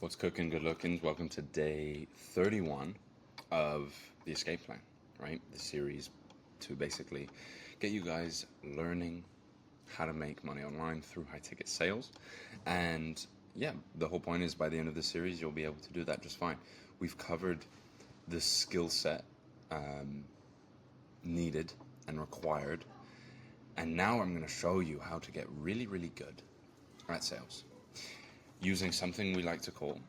What's cooking, good lookings? Welcome to day 31 of the Escape Plan, right? The series to basically get you guys learning how to make money online through high ticket sales. And yeah, the whole point is by the end of the series, you'll be able to do that just fine. We've covered the skill set needed and required. And now I'm going to show you how to get really, really good at sales using something we like to call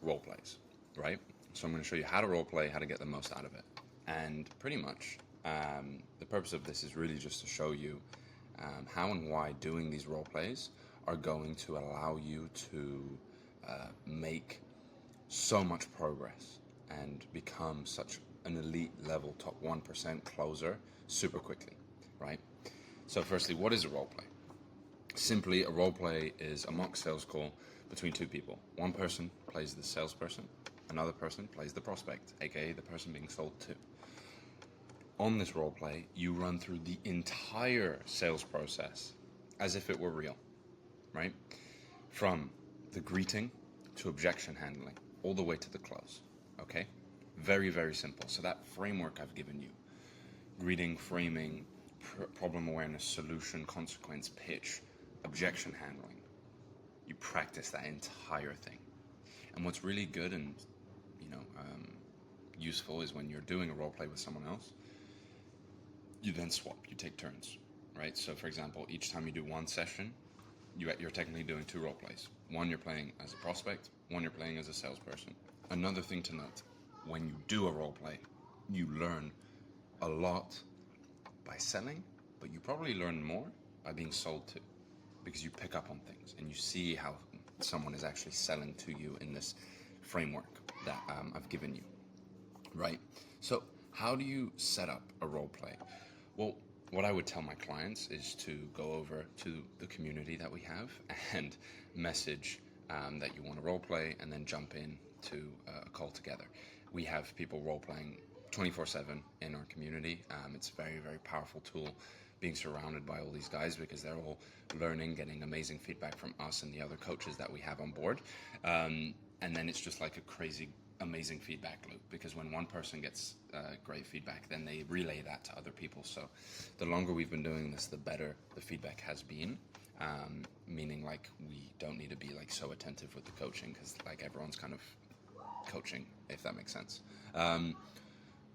role plays, right? So I'm going to show you how to role play, how to get the most out of it. And pretty much the purpose of this is really just to show you how and why doing these role plays are going to allow you to make so much progress and become such an elite level top 1% closer super quickly, right? So firstly, what is a role play? Simply, a role play is a mock sales call between two people. One person plays the salesperson, another person plays the prospect, aka the person being sold to. On this role play, you run through the entire sales process as if it were real, right? From the greeting to objection handling, all the way to the close, okay? Very, very simple. So that framework I've given you, greeting, framing, problem awareness, solution, consequence, pitch, objection handling, you practice that entire thing. And what's really good and useful is when you're doing a role play with someone else, you then swap, you take turns, right? So for example, each time you do one session, you're technically doing two role plays. One, you're playing as a prospect, one, you're playing as a salesperson. Another thing to note, when you do a role play, you learn a lot by selling, but you probably learn more by being sold to, because you pick up on things and you see how someone is actually selling to you in this framework that I've given you, right? So how do you set up a role play? Well, what I would tell my clients is to go over to the community that we have and message that you want to role play, and then jump in to a call together. We have people role playing 24/7 in our community. It's a very, very powerful tool, being surrounded by all these guys, because they're all learning, getting amazing feedback from us and the other coaches that we have on board. And then it's just like a crazy, amazing feedback loop, because when one person gets great feedback, then they relay that to other people. So the longer we've been doing this, the better the feedback has been. Meaning, like, we don't need to be like so attentive with the coaching, because like everyone's kind of coaching, if that makes sense.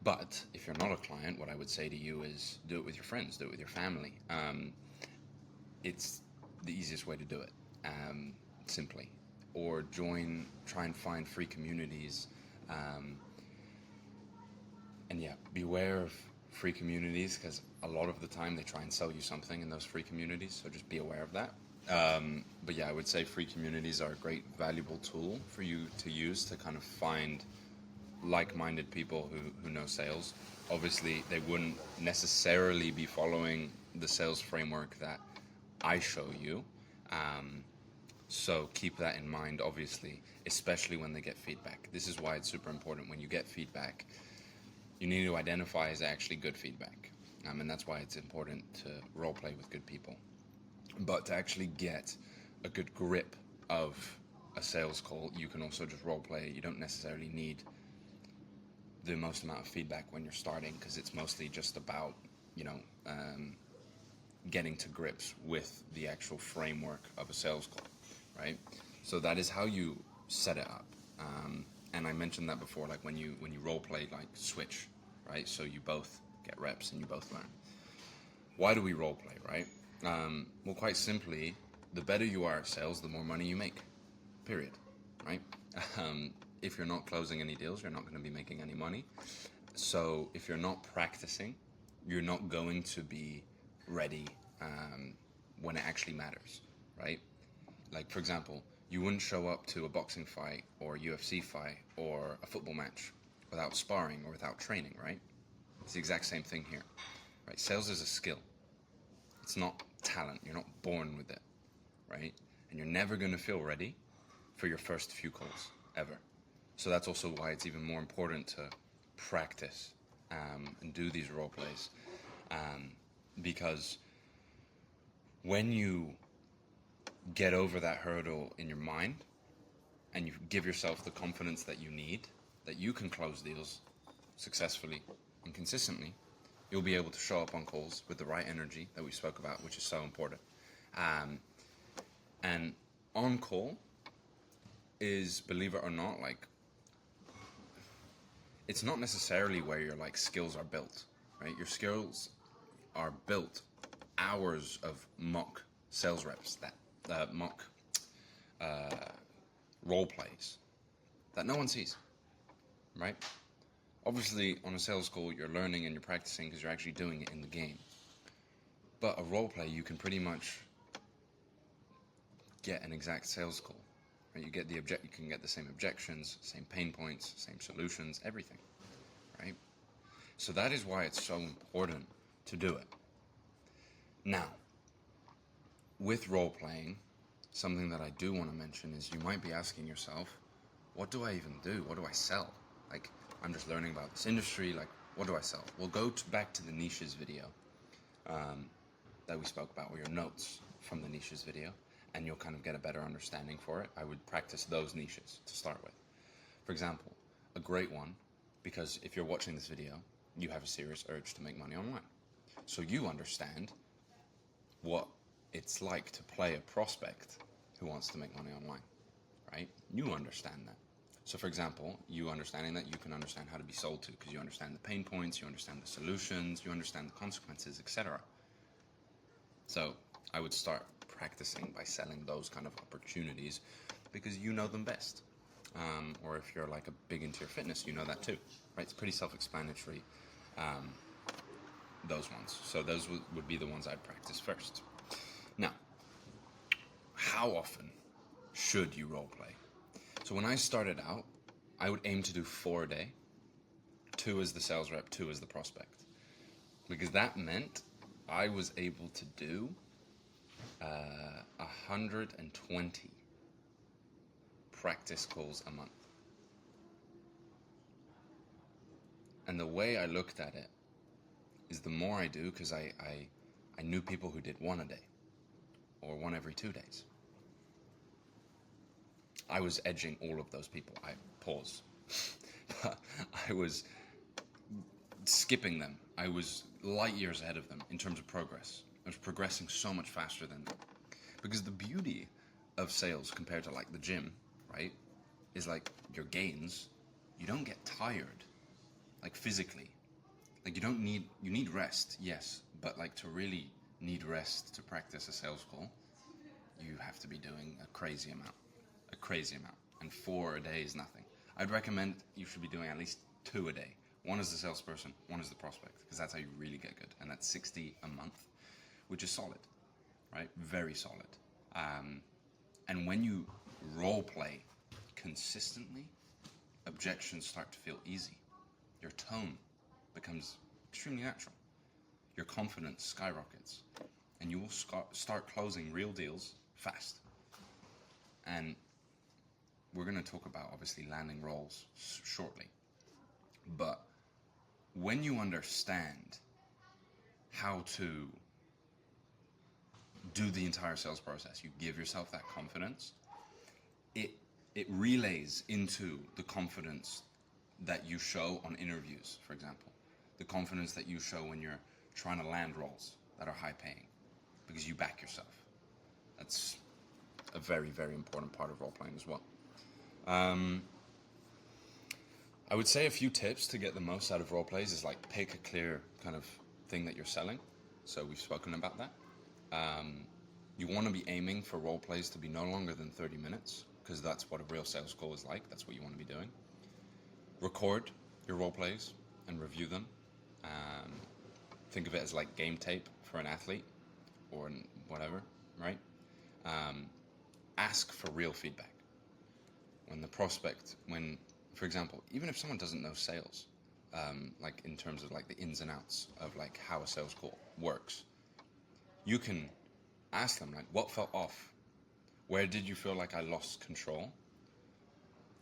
But if you're not a client, what I would say to you is do it with your friends, do it with your family. It's the easiest way to do it, simply. Or try and find free communities. And yeah, beware of free communities, because a lot of the time they try and sell you something in those free communities, so just be aware of that. But yeah, I would say free communities are a great, valuable tool for you to use to kind of find like-minded people who know sales. Obviously, they wouldn't necessarily be following the sales framework that I show you. So keep that in mind, obviously, especially when they get feedback. This is why it's super important. When you get feedback, you need to identify as actually good feedback. And that's why it's important to role play with good people. But to actually get a good grip of a sales call, you can also just role play. You don't necessarily need the most amount of feedback when you're starting, because it's mostly just about getting to grips with the actual framework of a sales call, right? So that is how you set it up. And I mentioned that before, like when you role play, like switch, right? So you both get reps and you both learn. Why do we role play, right? Well, quite simply, the better you are at sales, the more money you make, period, right? If you're not closing any deals, you're not going to be making any money. So if you're not practicing, you're not going to be ready when it actually matters, right? Like, for example, you wouldn't show up to a boxing fight or a UFC fight or a football match without sparring or without training, right? It's the exact same thing here, right? Sales is a skill. It's not talent. You're not born with it, right? And you're never going to feel ready for your first few calls, ever. So that's also why it's even more important to practice and do these role plays, because when you get over that hurdle in your mind, and you give yourself the confidence that you need, that you can close deals successfully and consistently, you'll be able to show up on calls with the right energy that we spoke about, which is so important. And on call is, believe it or not, like, it's not necessarily where your like skills are built, right? Your skills are built hours of mock sales reps, that mock role plays that no one sees, right? Obviously, on a sales call, you're learning and you're practicing because you're actually doing it in the game. But a role play, you can pretty much get an exact sales call. Right? You can get the same objections, same pain points, same solutions, everything, right? So that is why it's so important to do it. Now, with role playing, something that I do want to mention is you might be asking yourself, what do I even do? What do I sell? Like, I'm just learning about this industry. Like, what do I sell? Well, go back to the niches video that we spoke about, or your notes from the niches video, and you'll kind of get a better understanding for it. I would practice those niches to start with. For example, a great one, because if you're watching this video, you have a serious urge to make money online. So you understand what it's like to play a prospect who wants to make money online, right? You understand that. So for example, you understanding that, you can understand how to be sold to because you understand the pain points, you understand the solutions, you understand the consequences, etc. So I would start practicing by selling those kind of opportunities because you know them best. Or if you're like a big into your fitness, you know that too, right? It's pretty self-explanatory, those ones. So those would be the ones I'd practice first. Now, how often should you role play? So when I started out, I would aim to do 4 a day, 2 as the sales rep, 2 as the prospect, because that meant I was able to do 120 practice calls a month. And the way I looked at it is the more I do, because I knew people who did 1 a day or 1 every 2 days. I was edging all of those people. I pause. I was skipping them. I was light years ahead of them in terms of progress. I was progressing so much faster than them. Because the beauty of sales compared to like the gym, right, is like your gains, you don't get tired, like physically. Like you need rest, yes, but like to really need rest to practice a sales call, you have to be doing a crazy amount. And 4 a day is nothing. I'd recommend you should be doing at least 2 a day. 1 as the salesperson, 1 as the prospect, because that's how you really get good. And that's 60 a month, which is solid, right? Very solid. And when you role play consistently, objections start to feel easy. Your tone becomes extremely natural. Your confidence skyrockets. And you will start closing real deals fast. And we're going to talk about, obviously, landing roles shortly. But when you understand how to do the entire sales process, you give yourself that confidence, it relays into the confidence that you show on interviews, for example. The confidence that you show when you're trying to land roles that are high paying, because you back yourself. That's a very, very important part of role playing as well. I would say a few tips to get the most out of role plays is like pick a clear kind of thing that you're selling. So we've spoken about that. You want to be aiming for role plays to be no longer than 30 minutes because that's what a real sales call is like. That's what you want to be doing. Record your role plays and review them. Think of it as like game tape for an athlete or whatever, right? Ask for real feedback. For example, even if someone doesn't know sales, like in terms of like the ins and outs of like how a sales call works, you can ask them like, what felt off? Where did you feel like I lost control?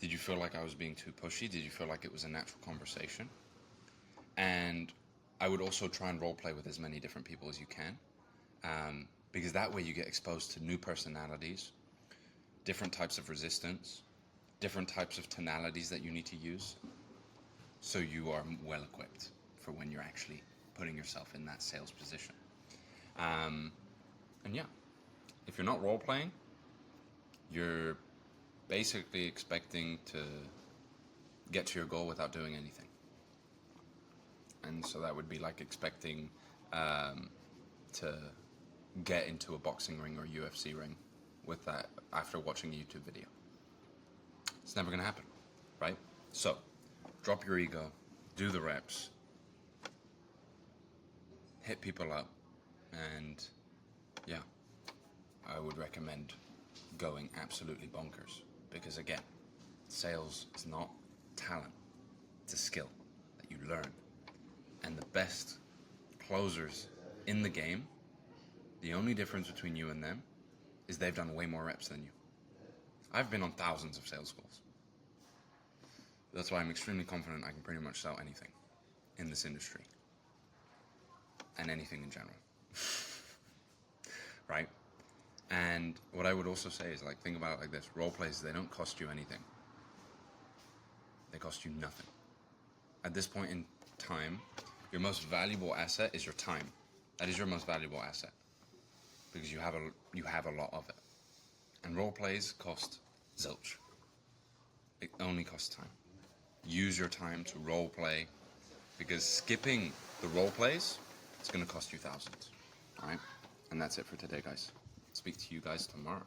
Did you feel like I was being too pushy? Did you feel like it was a natural conversation? And I would also try and role play with as many different people as you can, because that way you get exposed to new personalities, different types of resistance, different types of tonalities that you need to use, so you are well equipped for when you're actually putting yourself in that sales position. And yeah, if you're not role playing, you're basically expecting to get to your goal without doing anything. And so that would be like expecting to get into a boxing ring or UFC ring with that after watching a YouTube video. It's never going to happen, right? So, drop your ego, do the reps, hit people up, and yeah, I would recommend going absolutely bonkers. Because again, sales is not talent, it's a skill that you learn. And the best closers in the game, the only difference between you and them is they've done way more reps than you. I've been on thousands of sales calls. That's why I'm extremely confident I can pretty much sell anything in this industry. And anything in general. Right? And what I would also say is, like, think about it like this. Role plays, they don't cost you anything. They cost you nothing. At this point in time, your most valuable asset is your time. That is your most valuable asset. Because you have a lot of it. And role plays cost zilch. It only costs time. Use your time to role play, because skipping the role plays, it's going to cost you thousands. All right? And that's it for today, guys. Speak to you guys tomorrow.